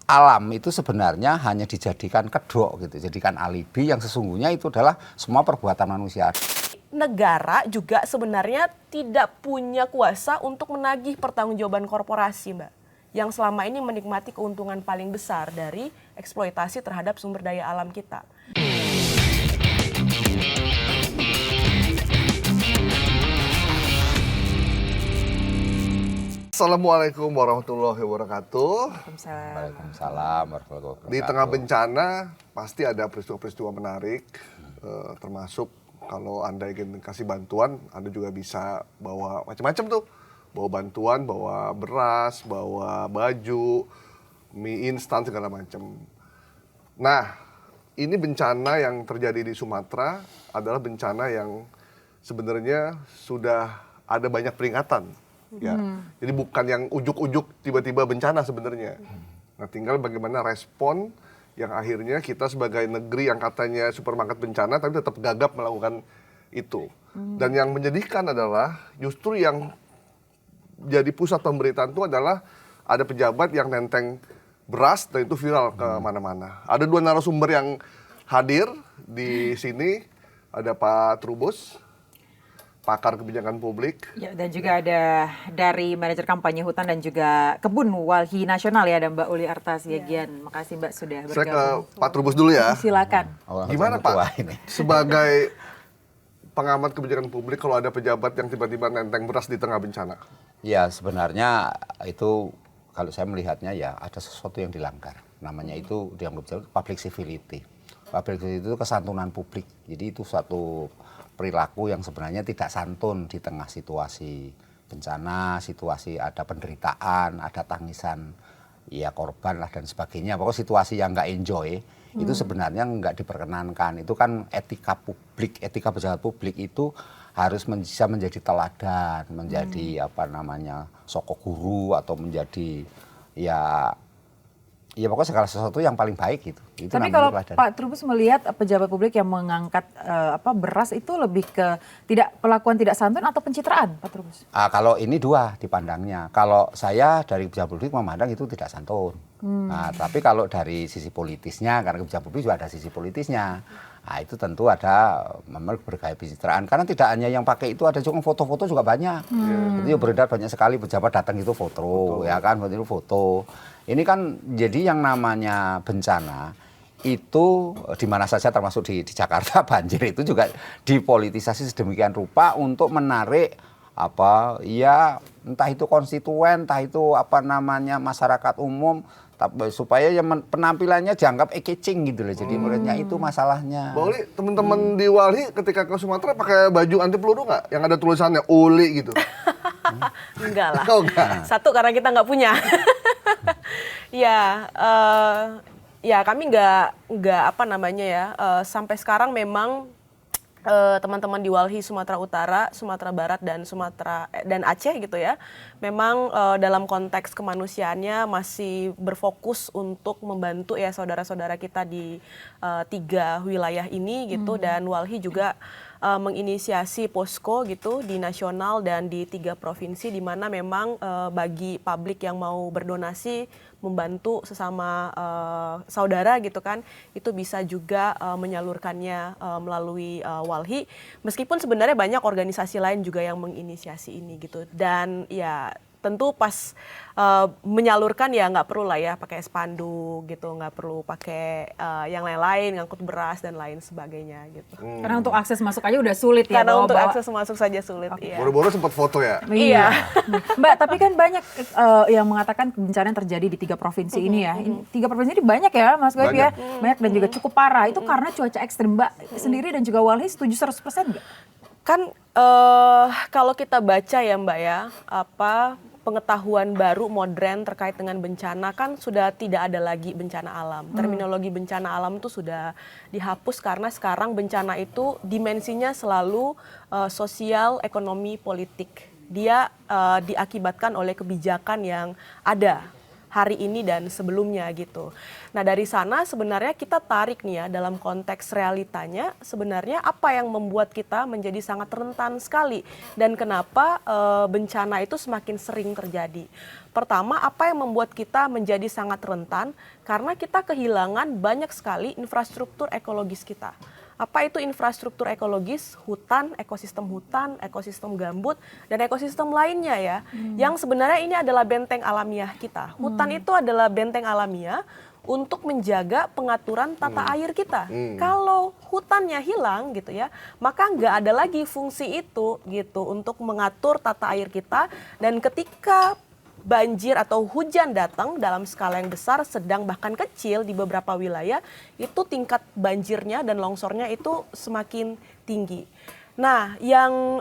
alam itu sebenarnya hanya dijadikan kedok gitu, jadikan alibi yang sesungguhnya itu adalah semua perbuatan manusia. Negara juga sebenarnya tidak punya kuasa untuk menagih pertanggungjawaban korporasi, Mbak, yang selama ini menikmati keuntungan paling besar dari eksploitasi terhadap sumber daya alam kita. Assalamualaikum warahmatullahi wabarakatuh. Waalaikumsalam warahmatullahi wabarakatuh. Di tengah bencana pasti ada peristiwa-peristiwa menarik, termasuk kalau Anda ingin kasih bantuan, Anda juga bisa bawa macam-macam tuh. Bawa bantuan, bawa beras, bawa baju, mie instan segala macam. Nah, ini bencana yang terjadi di Sumatera adalah bencana yang sebenarnya sudah ada banyak peringatan. Ya, jadi bukan yang ujuk-ujuk tiba-tiba bencana sebenarnya. Nah, tinggal bagaimana respon yang akhirnya kita sebagai negeri yang katanya supermarket bencana tapi tetap gagap melakukan itu. Dan yang menyedihkan adalah justru yang jadi pusat pemberitaan itu adalah ada pejabat yang nenteng beras dan itu viral ke mana-mana. Ada dua narasumber yang hadir di sini, ada Pak Trubus, pakar kebijakan publik. Ya, dan juga ada dari manajer kampanye hutan dan juga kebun Walhi Nasional ya, ada Mbak Uli Artasiagian. Makasih Mbak sudah bergabung. Saya ke Pak Trubus dulu ya. Silakan. Gimana Pak, sebagai pengamat kebijakan publik kalau ada pejabat yang tiba-tiba nenteng beras di tengah bencana? Ya sebenarnya itu kalau saya melihatnya ya ada sesuatu yang dilanggar. Namanya itu dianggap public civility. Public civility itu kesantunan publik. Jadi itu suatu perilaku yang sebenarnya tidak santun di tengah situasi bencana, situasi ada penderitaan, ada tangisan ya korban lah dan sebagainya. Pokoknya situasi yang nggak enjoy itu sebenarnya nggak diperkenankan. Itu kan etika publik, etika pejabat publik itu harus bisa menjadi teladan, menjadi apa namanya soko guru atau menjadi ya pokoknya segala sesuatu yang paling baik gitu. Itu tapi kalau Pak Trubus melihat pejabat publik yang mengangkat beras itu lebih ke perlakuan tidak santun atau pencitraan, Pak Trubus? Kalau ini dua dipandangnya. Kalau saya dari pejabat publik memandang itu tidak santun. Nah, tapi kalau dari sisi politisnya, karena pejabat publik juga ada sisi politisnya. Nah, itu tentu ada memang bergaya pencitraan. Karena tidak hanya yang pakai itu, ada juga foto-foto juga banyak. Itu beredar banyak sekali pejabat datang itu foto. Ya kan, itu foto. Ini kan jadi yang namanya bencana itu di mana saja termasuk di Jakarta banjir itu juga dipolitisasi sedemikian rupa untuk menarik entah itu konstituen, entah itu masyarakat umum supaya penampilannya dianggap eye-catching gitu loh. Jadi menurutnya itu masalahnya. Mbak Uli, teman-teman di Walhi ketika ke Sumatera pakai baju anti peluru nggak? Yang ada tulisannya Uli gitu? Enggak lah. Oh, enggak. Satu karena kita nggak punya. Ya kami nggak sampai sekarang memang teman-teman di Walhi Sumatera Utara, Sumatera Barat dan Aceh gitu ya, memang dalam konteks kemanusiaannya masih berfokus untuk membantu ya saudara-saudara kita di 3 wilayah ini gitu. Dan Walhi juga menginisiasi posko gitu di nasional dan di 3 provinsi di mana memang bagi publik yang mau berdonasi membantu sesama saudara gitu kan, itu bisa juga menyalurkannya melalui Walhi. Meskipun sebenarnya banyak organisasi lain juga yang menginisiasi ini gitu. Dan ya tentu pas menyalurkan ya nggak perlu lah ya pakai spanduk gitu, nggak perlu pakai yang lain-lain, ngangkut beras dan lain sebagainya gitu. Karena untuk akses masuk aja udah sulit ya. Karena untuk akses masuk saja sulit. Iya. Boro-boro sempat foto ya? Iya. Mbak, tapi kan banyak yang mengatakan bencana yang terjadi di 3 provinsi ini ya. 3 provinsi ini banyak ya Mas Goib ya. Banyak dan juga cukup parah. Itu karena cuaca ekstrim. Mbak sendiri dan juga Walhi setuju 100% nggak? Kan kalau kita baca ya Mbak ya, pengetahuan baru modern terkait dengan bencana kan sudah tidak ada lagi bencana alam. Terminologi bencana alam itu sudah dihapus karena sekarang bencana itu dimensinya selalu sosial, ekonomi, politik. Dia diakibatkan oleh kebijakan yang ada hari ini dan sebelumnya gitu. Nah dari sana sebenarnya kita tarik nih ya dalam konteks realitanya sebenarnya apa yang membuat kita menjadi sangat rentan sekali dan kenapa bencana itu semakin sering terjadi. Pertama, apa yang membuat kita menjadi sangat rentan? Karena kita kehilangan banyak sekali infrastruktur ekologis kita. Apa itu infrastruktur ekologis? Hutan, ekosistem gambut, dan ekosistem lainnya ya. Yang sebenarnya ini adalah benteng alamiah kita. Hutan itu adalah benteng alamiah untuk menjaga pengaturan tata air kita. Kalau hutannya hilang gitu ya, maka nggak ada lagi fungsi itu gitu untuk mengatur tata air kita. Dan ketika banjir atau hujan datang dalam skala yang besar, sedang bahkan kecil di beberapa wilayah, itu tingkat banjirnya dan longsornya itu semakin tinggi. Nah, yang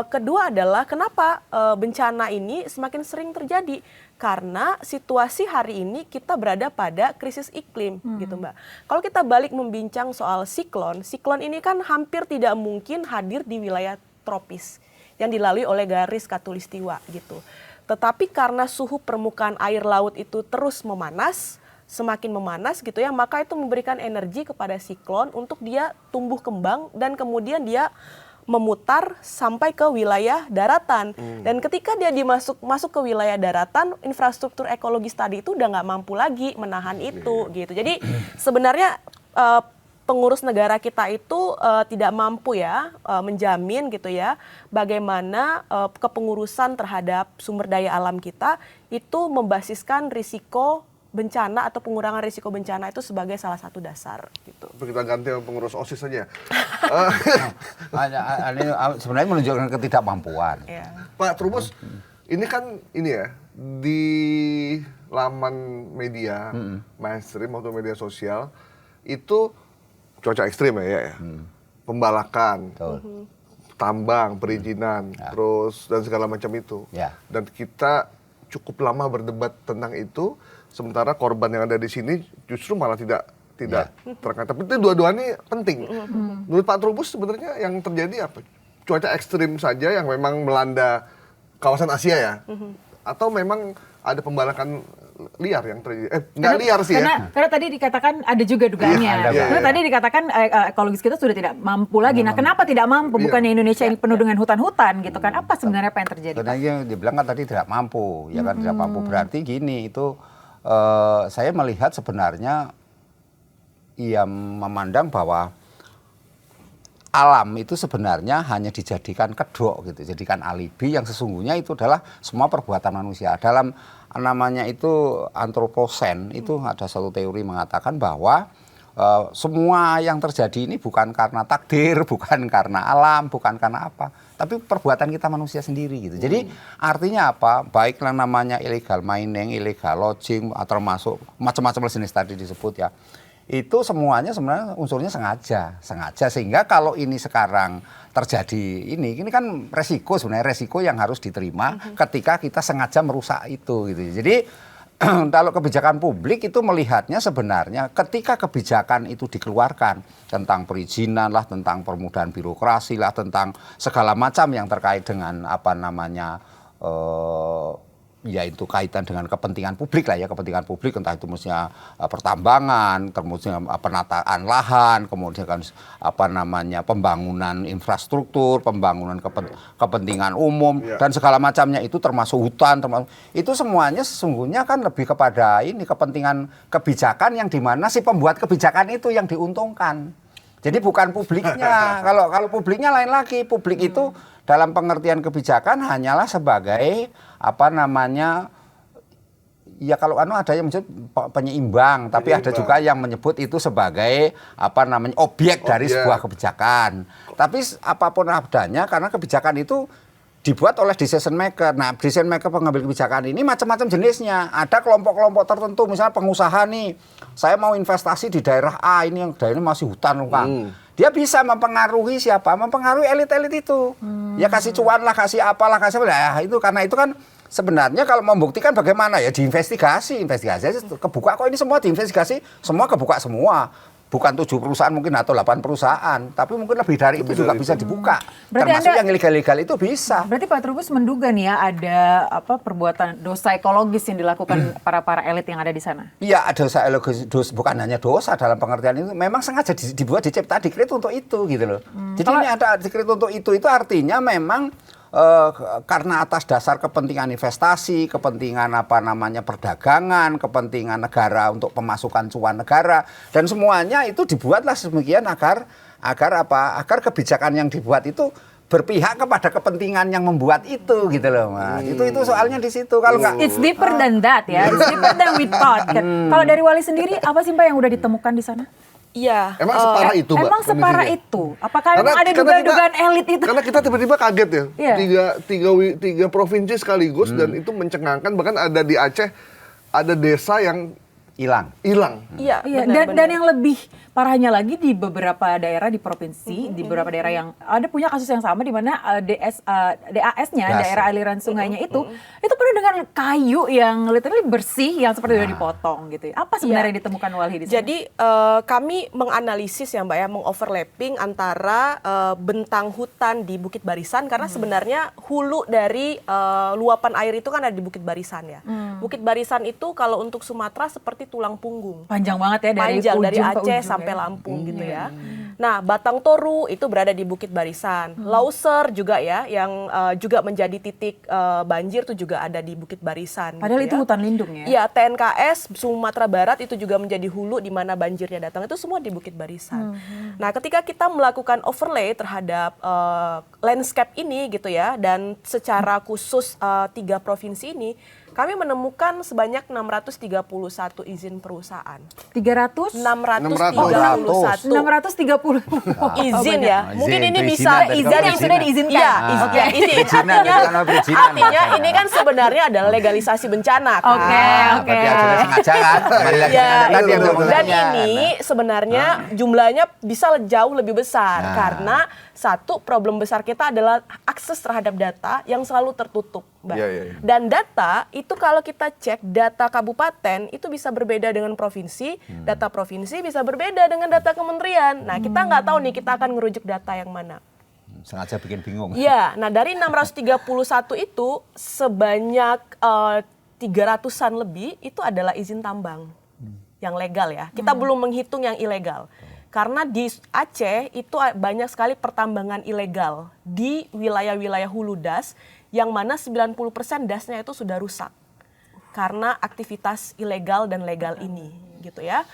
kedua adalah kenapa bencana ini semakin sering terjadi? Karena situasi hari ini kita berada pada krisis iklim, gitu Mbak. Kalau kita balik membincang soal siklon ini kan hampir tidak mungkin hadir di wilayah tropis yang dilalui oleh garis khatulistiwa gitu. Tetapi karena suhu permukaan air laut itu terus memanas, semakin memanas gitu ya, maka itu memberikan energi kepada siklon untuk dia tumbuh kembang dan kemudian dia memutar sampai ke wilayah daratan. Dan ketika dia masuk ke wilayah daratan, infrastruktur ekologis tadi itu udah nggak mampu lagi menahan itu gitu. Jadi sebenarnya pengurus negara kita itu tidak mampu ya menjamin gitu ya bagaimana kepengurusan terhadap sumber daya alam kita itu membasiskan risiko bencana atau pengurangan risiko bencana itu sebagai salah satu dasar gitu. Kita ganti pengurus OSIS saja. Sebenarnya menunjukkan ketidakmampuan. Ya. Pak Trubus, ini kan ini ya di laman media mainstream atau media sosial itu cuaca ekstrim ya. Pembalakan, tambang, perizinan, terus dan segala macam itu. Ya. Dan kita cukup lama berdebat tentang itu, sementara korban yang ada di sini justru malah tidak terangkat. Tapi itu dua-duanya penting. Menurut Pak Trubus sebenarnya yang terjadi apa? Cuaca ekstrim saja yang memang melanda kawasan Asia ya? Atau memang ada pembalakan liar yang terjadi? Nggak liar sih ya? Karena tadi dikatakan ada juga dugaannya. Karena tadi dikatakan ekologis kita sudah tidak mampu lagi. Nah, kenapa tidak mampu? Bukannya Indonesia ini penuh dengan hutan-hutan gitu kan? Apa sebenarnya apa yang terjadi? Karena yang dibilang kan tadi tidak mampu, ya kan tidak mampu berarti gini itu saya melihat sebenarnya ia memandang bahwa alam itu sebenarnya hanya dijadikan kedok gitu, jadikan alibi yang sesungguhnya itu adalah semua perbuatan manusia. Dalam namanya itu antroposen itu ada satu teori mengatakan bahwa semua yang terjadi ini bukan karena takdir, bukan karena alam, bukan karena apa, tapi perbuatan kita manusia sendiri gitu. Jadi artinya apa? Baiklah namanya illegal mining, illegal logging, termasuk macam-macam jenis tadi disebut ya. Itu semuanya sebenarnya unsurnya sengaja sehingga kalau ini sekarang terjadi ini kan resiko yang harus diterima ketika kita sengaja merusak itu gitu. Jadi kalau kebijakan publik itu melihatnya sebenarnya ketika kebijakan itu dikeluarkan tentang perizinan lah, tentang permudahan birokrasi lah, tentang segala macam yang terkait dengan apa namanya yaitu kaitan dengan kepentingan publik lah ya, kepentingan publik entah itu misalnya pertambangan, kemudian penataan lahan, kemudian kan apa namanya pembangunan infrastruktur, pembangunan kepentingan umum dan segala macamnya itu termasuk hutan, itu semuanya sesungguhnya kan lebih kepada ini kepentingan kebijakan yang dimana si pembuat kebijakan itu yang diuntungkan. Jadi bukan publiknya. Kalau publiknya lain lagi. Publik itu dalam pengertian kebijakan hanyalah sebagai apa namanya ya kalau ada yang menyebut penyeimbang, tapi ada juga yang menyebut itu sebagai apa namanya objek dari sebuah kebijakan. Tapi apapun adanya karena kebijakan itu dibuat oleh decision maker. Nah, decision maker pengambil kebijakan ini macam-macam jenisnya. Ada kelompok-kelompok tertentu, misalnya pengusaha nih, saya mau investasi di daerah A, ini yang daerah ini masih hutan, Kang. Dia bisa mempengaruhi siapa? Mempengaruhi elit-elit itu. Ya kasih cuan lah, kasih apalah, kasih apa. Nah, itu karena itu kan sebenarnya kalau membuktikan bagaimana ya diinvestigasi, kebuka kok ini semua diinvestigasi, semua kebuka semua. bukan 7 perusahaan mungkin atau 8 perusahaan, tapi mungkin lebih dari itu juga bisa dibuka. Berarti Termasuk Anda- yang ilegal-ilegal itu bisa. Berarti Pak Trubus menduga nih ya ada perbuatan dosa ekologis yang dilakukan para elit yang ada di sana. Iya, ada dosa ekologis, bukan hanya dosa dalam pengertian itu, memang sengaja dibuat, dicipta, dikreat untuk itu gitu loh. Jadi ini ada dikreat untuk itu artinya memang karena atas dasar kepentingan investasi, kepentingan perdagangan, kepentingan negara untuk pemasukan cuan negara, dan semuanya itu dibuatlah sedemikian agar kebijakan yang dibuat itu berpihak kepada kepentingan yang membuat itu gitu loh, Mas. Itu soalnya di situ. Kalau nggak, It's deeper than that ya. It's deeper than we thought. Kalau dari Wali sendiri apa sih Mbak yang udah ditemukan di sana? Iya. Emang separah itu, Mbak? Emang separah kondisinya? itu? Apakah memang ada dugaan elit itu? Karena kita tiba-tiba kaget ya, Iya. tiga provinsi sekaligus dan itu mencengangkan. Bahkan ada di Aceh, ada desa yang hilang. Iya, Iya, benar, dan yang lebih parahnya lagi di beberapa daerah di provinsi, di beberapa daerah yang ada punya kasus yang sama di mana DAS-nya, Das. daerah aliran sungainya itu penuh dengan kayu yang literally bersih yang seperti udah dipotong gitu. Apa sebenarnya yang ditemukan Walhi di sana? Jadi kami menganalisis ya Mbak ya, mengoverlapping antara bentang hutan di Bukit Barisan karena sebenarnya hulu dari luapan air itu kan ada di Bukit Barisan ya. Bukit Barisan itu kalau untuk Sumatera seperti tulang punggung. Panjang banget ya dari Panjang ujung dari ke Aceh ujung sampai ya. Lampung gitu ya. Nah, Batang Toru itu berada di Bukit Barisan. Lauser juga ya yang juga menjadi titik banjir itu juga ada di Bukit Barisan. Padahal gitu itu ya. hutan lindung ya. Iya, TNKS Sumatera Barat itu juga menjadi hulu di mana banjirnya datang. Itu semua di Bukit Barisan. Nah, ketika kita melakukan overlay terhadap landscape ini gitu ya, dan secara khusus 3 provinsi ini, kami menemukan sebanyak 631 izin perusahaan. 300? 631 630. izin ya. Mungkin Izin, ini perizinan bisa tadi izin kan yang sudah diizinkan. Iya, Oke. ya, izin. Perizinan, Artinya, bukan perizinan, artinya maksudnya. ini kan sebenarnya adalah legalisasi bencana kan. Oke, oke. Berarti hasilnya sengaja kan? Kembali lagi Ya, ke tadi yang betul, ngomongnya. dan ini sebenarnya jumlahnya bisa jauh lebih besar Nah. karena satu problem besar kita adalah akses terhadap data yang selalu tertutup, Mbak. Iya, iya, iya. Dan data itu kalau kita cek data kabupaten itu bisa berbeda dengan provinsi, data provinsi bisa berbeda dengan data kementerian. Nah, kita nggak tahu nih kita akan ngerujuk data yang mana. Sengaja bikin bingung. Iya, nah dari 631 itu sebanyak 300-an lebih itu adalah izin tambang yang legal ya. Kita belum menghitung yang ilegal. Karena di Aceh itu banyak sekali pertambangan ilegal di wilayah-wilayah hulu das yang mana 90% dasnya itu sudah rusak karena aktivitas ilegal dan legal ini gitu ya.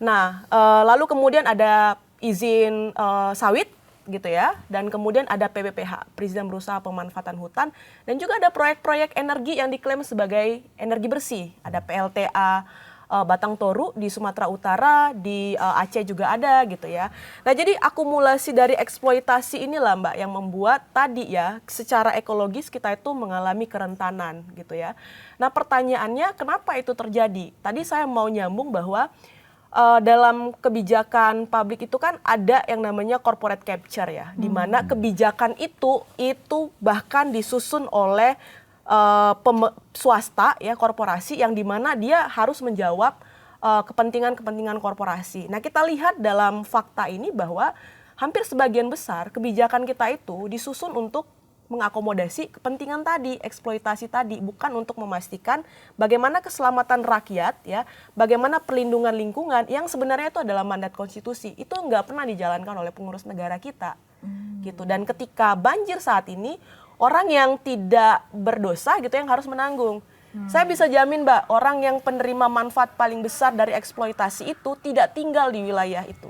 Nah, lalu kemudian ada izin sawit gitu ya, dan kemudian ada PBPH, perizinan berusaha pemanfaatan hutan, dan juga ada proyek-proyek energi yang diklaim sebagai energi bersih. Ada PLTA Batang Toru di Sumatera Utara, di Aceh juga ada gitu ya. Nah, jadi akumulasi dari eksploitasi inilah Mbak yang membuat tadi ya secara ekologis kita itu mengalami kerentanan gitu ya. Nah, pertanyaannya kenapa itu terjadi? Tadi saya mau nyambung bahwa dalam kebijakan publik itu kan ada yang namanya corporate capture ya, di mana kebijakan itu bahkan disusun oleh swasta ya, korporasi yang dimana dia harus menjawab kepentingan-kepentingan korporasi. Nah, kita lihat dalam fakta ini bahwa hampir sebagian besar kebijakan kita itu disusun untuk mengakomodasi kepentingan tadi, eksploitasi tadi, bukan untuk memastikan bagaimana keselamatan rakyat ya, bagaimana perlindungan lingkungan yang sebenarnya itu adalah mandat konstitusi. Itu nggak pernah dijalankan oleh pengurus negara kita. Gitu. Dan ketika banjir saat ini, orang yang tidak berdosa gitu yang harus menanggung. Saya bisa jamin Mbak, orang yang penerima manfaat paling besar dari eksploitasi itu tidak tinggal di wilayah itu.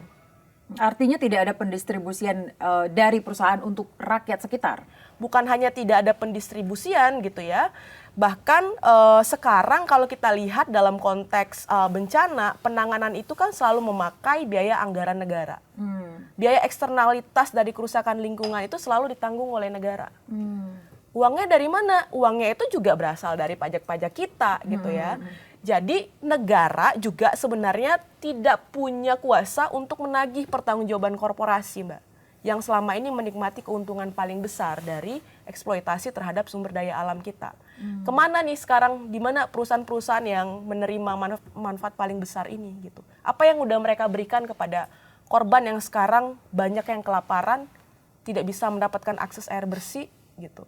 Artinya tidak ada pendistribusian dari perusahaan untuk rakyat sekitar. Bukan hanya tidak ada pendistribusian gitu ya, bahkan sekarang kalau kita lihat dalam konteks bencana, penanganan itu kan selalu memakai biaya anggaran negara. Biaya eksternalitas dari kerusakan lingkungan itu selalu ditanggung oleh negara. Uangnya dari mana? Uangnya itu juga berasal dari pajak-pajak kita gitu ya. Jadi negara juga sebenarnya tidak punya kuasa untuk menagih pertanggungjawaban korporasi, Mbak. yang selama ini menikmati keuntungan paling besar dari eksploitasi terhadap sumber daya alam kita. Kemana nih sekarang, di mana perusahaan-perusahaan yang menerima manfaat paling besar ini gitu? Apa yang udah mereka berikan kepada korban yang sekarang banyak yang kelaparan, tidak bisa mendapatkan akses air bersih gitu.